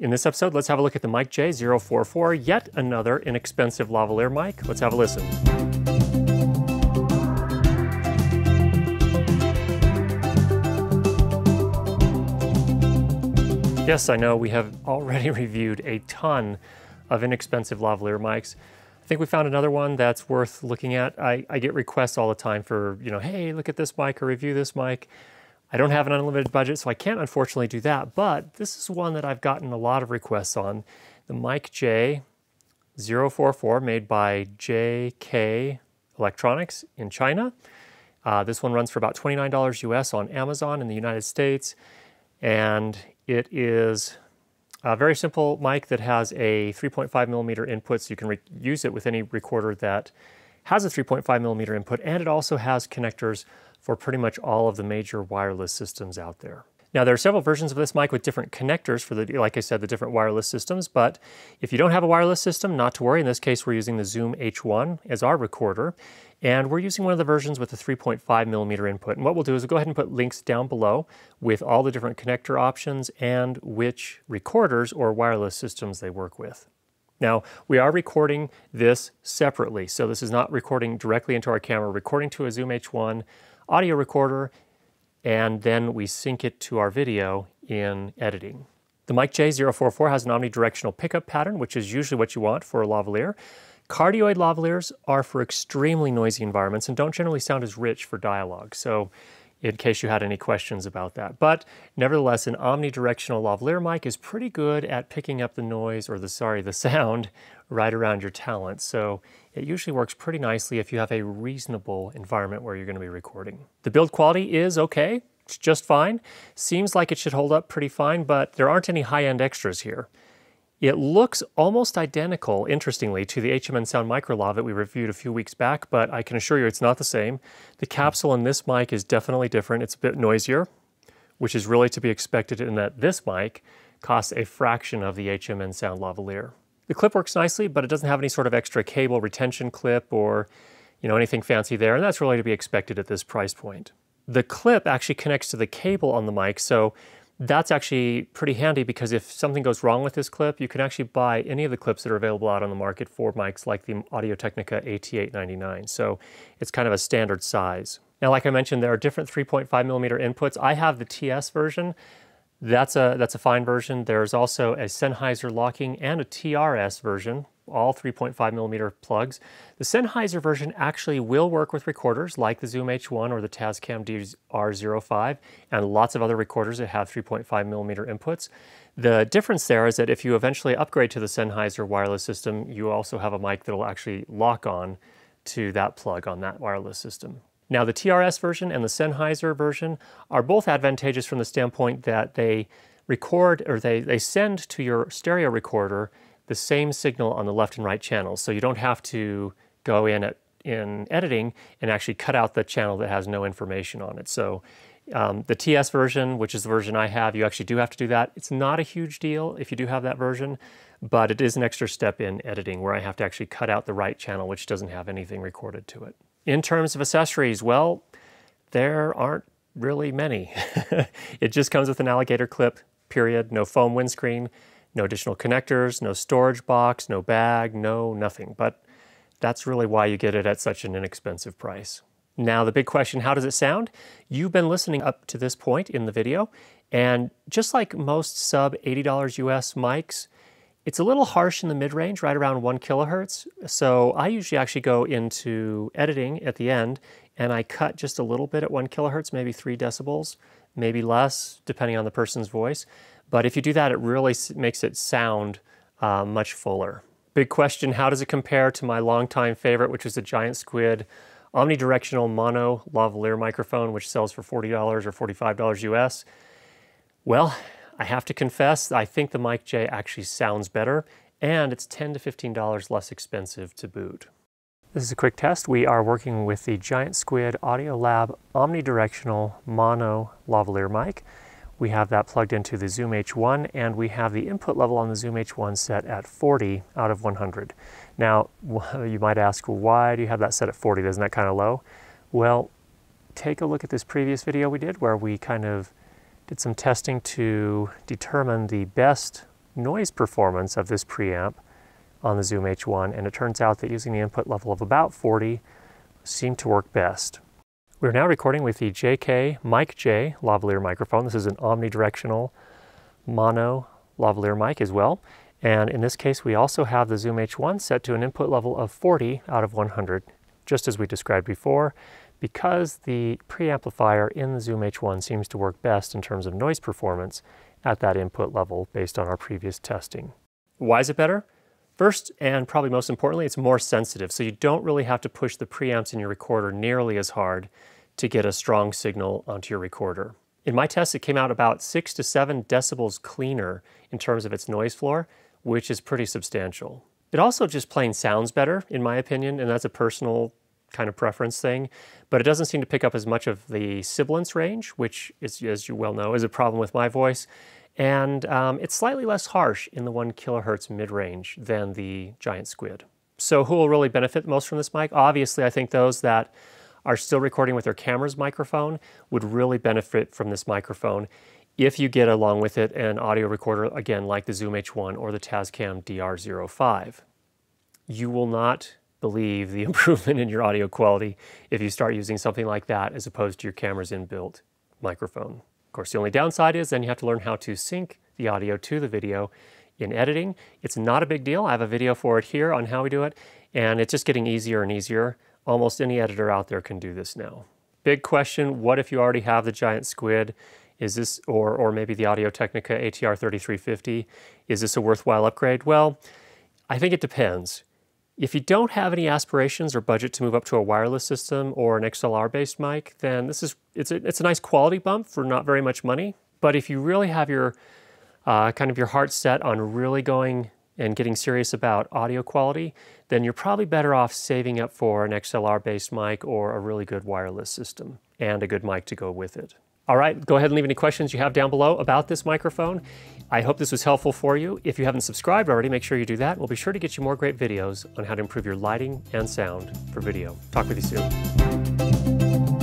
In this episode, let's have a look at the MicJ 044, yet another inexpensive lavalier mic. Let's have a listen. Yes, I know we have already reviewed a ton of inexpensive lavalier mics. I think we found another one that's worth looking at. I get requests all the time for, hey, look at this mic or review this mic. I don't have an unlimited budget, so I can't unfortunately do that, but this is one that I've gotten a lot of requests on. The MicJ 044, made by JK Electronics in China. This one runs for about $29 US on Amazon in the United States, and it is a very simple mic that has a 3.5mm input, so you can use it with any recorder that has a 3.5mm input, and it also has connectors for pretty much all of the major wireless systems out there. Now, there are several versions of this mic with different connectors for like I said, the different wireless systems, but if you don't have a wireless system, not to worry. In this case, we're using the Zoom H1 as our recorder, and we're using one of the versions with a 3.5mm input. And what we'll do is we'll go ahead and put links down below with all the different connector options and which recorders or wireless systems they work with. Now, we are recording this separately, so this is not recording directly into our camera, we're recording to a Zoom H1 audio recorder, and then we sync it to our video in editing. The MicJ 044 has an omnidirectional pickup pattern, which is usually what you want for a lavalier. Cardioid lavaliers are for extremely noisy environments and don't generally sound as rich for dialogue, so in case you had any questions about that. But nevertheless, an omnidirectional lavalier mic is pretty good at picking up the noise, or the sound right around your talent. So it usually works pretty nicely if you have a reasonable environment where you're going to be recording. The build quality is okay. It's just fine. Seems like it should hold up pretty fine, but there aren't any high-end extras here. It looks almost identical, interestingly, to the HMN Sound Microlav that we reviewed a few weeks back, but I can assure you it's not the same. The capsule in this mic is definitely different. It's a bit noisier, which is really to be expected in that this mic costs a fraction of the HMN Sound lavalier. The clip works nicely, but it doesn't have any sort of extra cable retention clip or anything fancy there, and that's really to be expected at this price point. The clip actually connects to the cable on the mic, so that's actually pretty handy because if something goes wrong with this clip, you can actually buy any of the clips that are available out on the market for mics like the Audio-Technica AT899. So it's kind of a standard size. Now, like I mentioned, there are different 3.5mm inputs. I have the TS version. That's a fine version. There's also a Sennheiser locking and a TRS version, all 3.5mm plugs. The Sennheiser version actually will work with recorders like the Zoom H1 or the Tascam DR05 and lots of other recorders that have 3.5mm inputs. The difference there is that if you eventually upgrade to the Sennheiser wireless system, you also have a mic that will actually lock on to that plug on that wireless system. Now, the TRS version and the Sennheiser version are both advantageous from the standpoint that they record, or they send to your stereo recorder the same signal on the left and right channels. So you don't have to go in editing and actually cut out the channel that has no information on it. So the TS version, which is the version I have, you actually do have to do that. It's not a huge deal if you do have that version, but it is an extra step in editing where I have to actually cut out the right channel, which doesn't have anything recorded to it. In terms of accessories, well, there aren't really many. It just comes with an alligator clip, period. No foam windscreen, no additional connectors, no storage box, no bag, no nothing. But that's really why you get it at such an inexpensive price. Now, the big question, how does it sound? You've been listening up to this point in the video, and just like most sub $80 US mics, it's a little harsh in the mid-range, right around 1 kilohertz. So I usually actually go into editing at the end, and I cut just a little bit at 1 kilohertz, maybe 3 decibels, maybe less, depending on the person's voice. But if you do that, it really makes it sound much fuller. Big question, how does it compare to my longtime favorite, which is the Giant Squid omnidirectional mono lavalier microphone, which sells for $40 or $45 US? Well, I have to confess, I think the MicJ actually sounds better, and it's $10 to $15 less expensive to boot. This is a quick test. We are working with the Giant Squid Audiolab omnidirectional mono lavalier mic. We have that plugged into the Zoom H1, and we have the input level on the Zoom H1 set at 40 out of 100. Now, you might ask, why do you have that set at 40? Isn't that kind of low? Well, take a look at this previous video we did where we kind of did some testing to determine the best noise performance of this preamp on the Zoom H1, and it turns out that using the input level of about 40 seemed to work best. We're now recording with the JK MicJ lavalier microphone. This is an omnidirectional mono lavalier mic as well. And in this case, we also have the Zoom H1 set to an input level of 40 out of 100, just as we described before, because the preamplifier in the Zoom H1 seems to work best in terms of noise performance at that input level based on our previous testing. Why is it better? First, and probably most importantly, it's more sensitive, so you don't really have to push the preamps in your recorder nearly as hard to get a strong signal onto your recorder. In my test, it came out about 6 to 7 decibels cleaner in terms of its noise floor, which is pretty substantial. It also just plain sounds better, in my opinion, and that's a personal kind of preference thing, but it doesn't seem to pick up as much of the sibilance range, which is, as you well know, is a problem with my voice. And it's slightly less harsh in the 1 kilohertz mid-range than the Giant Squid. So who will really benefit most from this mic? Obviously, I think those that are still recording with their camera's microphone would really benefit from this microphone if you get along with it an audio recorder, again, like the Zoom H1 or the Tascam DR05. You will not believe the improvement in your audio quality if you start using something like that as opposed to your camera's inbuilt microphone. Of course, the only downside is then you have to learn how to sync the audio to the video in editing. It's not a big deal. I have a video for it here on how we do it, and it's just getting easier and easier. Almost any editor out there can do this now. Big question, what if you already have the Giant Squid? Is this, or maybe the Audio-Technica ATR 3350, is this a worthwhile upgrade? Well, I think it depends. If you don't have any aspirations or budget to move up to a wireless system or an XLR-based mic, then it's a nice quality bump for not very much money. But if you really have your kind of your heart set on really going and getting serious about audio quality, then you're probably better off saving up for an XLR-based mic or a really good wireless system and a good mic to go with it. All right, go ahead and leave any questions you have down below about this microphone. I hope this was helpful for you. If you haven't subscribed already, make sure you do that. We'll be sure to get you more great videos on how to improve your lighting and sound for video. Talk with you soon.